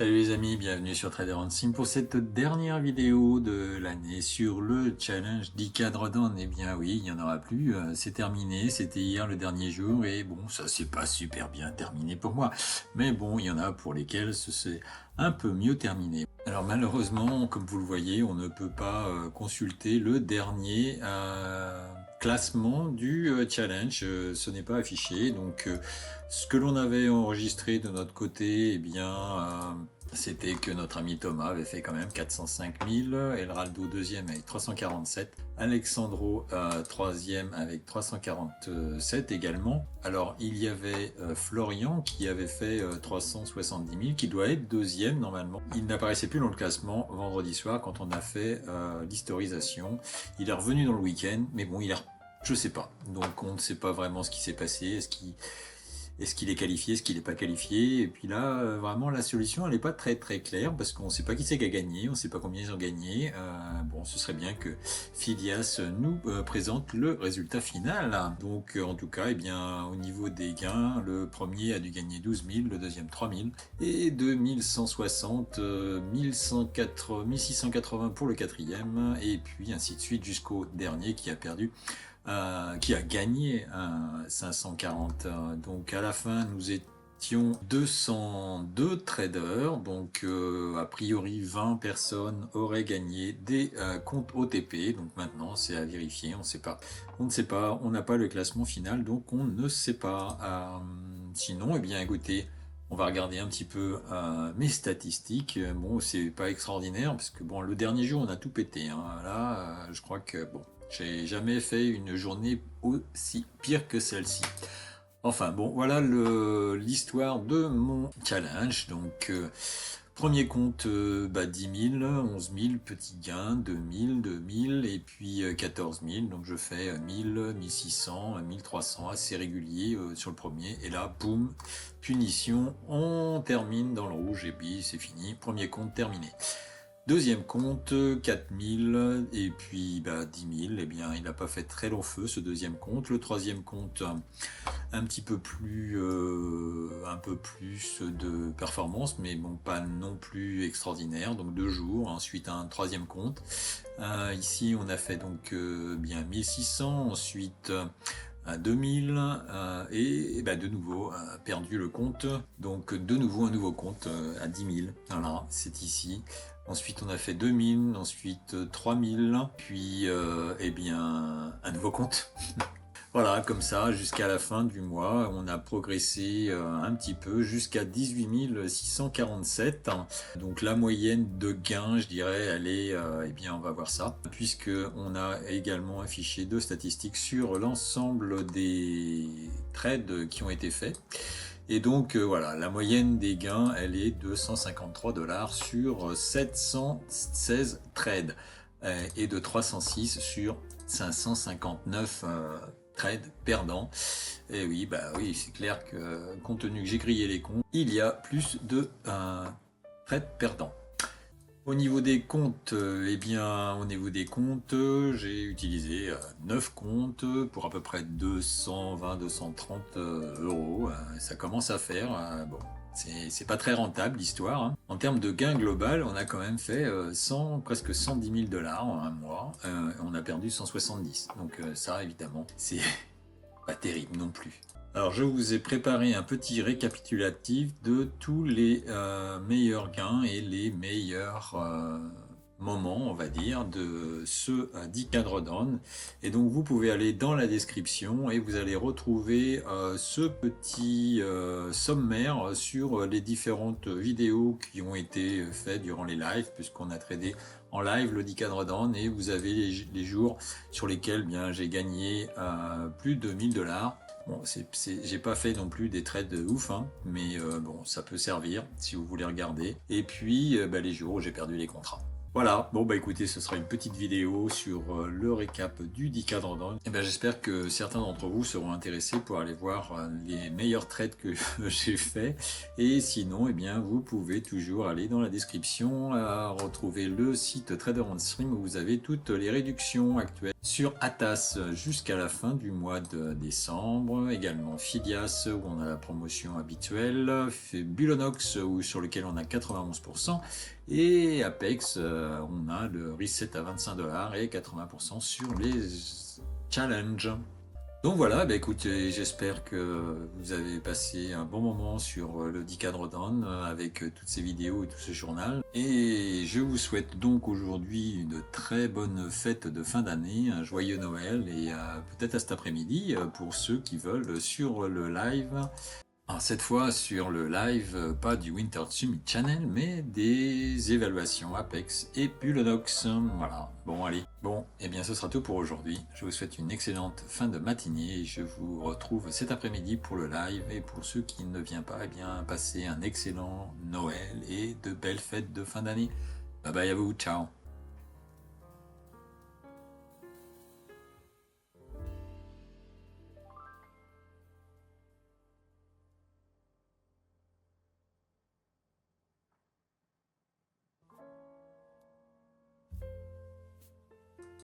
Salut les amis, bienvenue sur Trader on Sim pour cette dernière vidéo de l'année sur le challenge 10 cadres d'On. Eh bien oui, il n'y en aura plus, c'est terminé, c'était hier le dernier jour et bon, ça c'est pas super bien terminé pour moi. Mais bon, il y en a pour lesquels c'est un peu mieux terminé. Alors malheureusement, comme vous le voyez, on ne peut pas consulter le dernier classement du challenge, ce n'est pas affiché, donc ce que l'on avait enregistré de notre côté, eh bien, c'était que notre ami Thomas avait fait quand même 405 000, Elraldo deuxième avec 347, Alexandro troisième avec 347 également. Alors il y avait Florian qui avait fait 370 000, qui doit être deuxième normalement. Il n'apparaissait plus dans le classement vendredi soir quand on a fait l'historisation. Il est revenu dans le week-end, mais bon, je sais pas. Donc on ne sait pas vraiment ce qui s'est passé. Est-ce qu'il est qualifié, est-ce qu'il n'est pas qualifié? Et puis là, vraiment, la solution, elle n'est pas très très claire parce qu'on ne sait pas qui c'est qui a gagné, on ne sait pas combien ils ont gagné. Bon, ce serait bien que Phidias nous présente le résultat final. Donc, en tout cas, eh bien, au niveau des gains, le premier a dû gagner 12 000, le deuxième 3 000 et 2160, 1680 pour le quatrième et puis ainsi de suite jusqu'au dernier qui a perdu. Qui a gagné 540. Donc à la fin, nous étions 202 traders. Donc a priori, 20 personnes auraient gagné des comptes OTP. Donc maintenant, c'est à vérifier. On ne sait pas. On ne sait pas. On n'a pas le classement final, donc on ne sait pas. Sinon, eh bien, écoutez. On va regarder un petit peu mes statistiques. Bon, c'est pas extraordinaire parce que bon, le dernier jour, on a tout pété. Là, je crois que bon, j'ai jamais fait une journée aussi pire que celle-ci. Enfin bon, voilà l'histoire de mon challenge. Donc, premier compte, 10 000, 11 000, petit gain, 2 000, 2 000, et puis 14 000. Donc je fais 1000, 1600, 1300, assez régulier sur le premier. Et là, boum, punition, on termine dans le rouge, et puis c'est fini. Premier compte terminé. Deuxième compte, 4000 et puis 10 000, eh bien il n'a pas fait très long feu ce deuxième compte. Le troisième compte, un petit peu plus, un peu plus de performance, mais bon pas non plus extraordinaire. Donc 2 jours, ensuite un troisième compte. Ici on a fait donc bien 1600, ensuite à 2000 et de nouveau perdu le compte, donc de nouveau un nouveau compte à 10 000, voilà c'est ici. Ensuite on a fait 2000, ensuite 3000, puis eh bien un nouveau compte. Voilà, comme ça, jusqu'à la fin du mois, on a progressé un petit peu jusqu'à 18 647. Donc la moyenne de gains, je dirais, elle est, eh bien, on va voir ça, puisque on a également affiché 2 statistiques sur l'ensemble des trades qui ont été faits. Et donc voilà, la moyenne des gains, elle est de 153 $ sur 716 trades et de 306 sur 559 trades perdants. Et oui, oui, c'est clair que compte tenu que j'ai grillé les comptes, il y a plus de trades perdants. Au niveau des comptes, eh bien, au niveau des comptes, j'ai utilisé 9 comptes pour à peu près 220-230 €. Ça commence à faire. Bon, c'est pas très rentable l'histoire. En termes de gain global, on a quand même fait presque 110 000 $ en un mois. On a perdu 170. Donc ça, évidemment, c'est pas terrible non plus. Alors je vous ai préparé un petit récapitulatif de tous les meilleurs gains et les meilleurs moments, on va dire, de ce 10 cadres d'On. Et donc vous pouvez aller dans la description et vous allez retrouver ce petit sommaire sur les différentes vidéos qui ont été faites durant les lives, puisqu'on a tradé en live le 10 cadres d'On, et vous avez les jours sur lesquels bien j'ai gagné plus de 1000 $. Bon, j'ai pas fait non plus des trades de ouf, mais bon, ça peut servir si vous voulez regarder. Et puis, les jours où j'ai perdu les contrats. Voilà, bon bah écoutez, ce sera une petite vidéo sur le récap du Decathlon. Et ben j'espère que certains d'entre vous seront intéressés pour aller voir les meilleurs trades que j'ai fait. Et sinon, eh bien vous pouvez toujours aller dans la description retrouver le site Trader on Stream où vous avez toutes les réductions actuelles sur Atas jusqu'à la fin du mois de décembre. Également Phidias où on a la promotion habituelle, Bulonox sur lequel on a 91%. Et Apex, on a le reset à 25$ et 80% sur les challenges. Donc voilà, bah écoutez, j'espère que vous avez passé un bon moment sur le Decathlon avec toutes ces vidéos et tout ce journal. Et je vous souhaite donc aujourd'hui une très bonne fête de fin d'année, un joyeux Noël et peut-être à cet après-midi pour ceux qui veulent sur le live. Alors cette fois sur le live, pas du Winter Summit Channel, mais des évaluations Apex et Bulonox. Voilà, bon allez. Bon, et bien ce sera tout pour aujourd'hui. Je vous souhaite une excellente fin de matinée et je vous retrouve cet après-midi pour le live. Et pour ceux qui ne viennent pas, eh bien passez un excellent Noël et de belles fêtes de fin d'année. Bye bye à vous, ciao.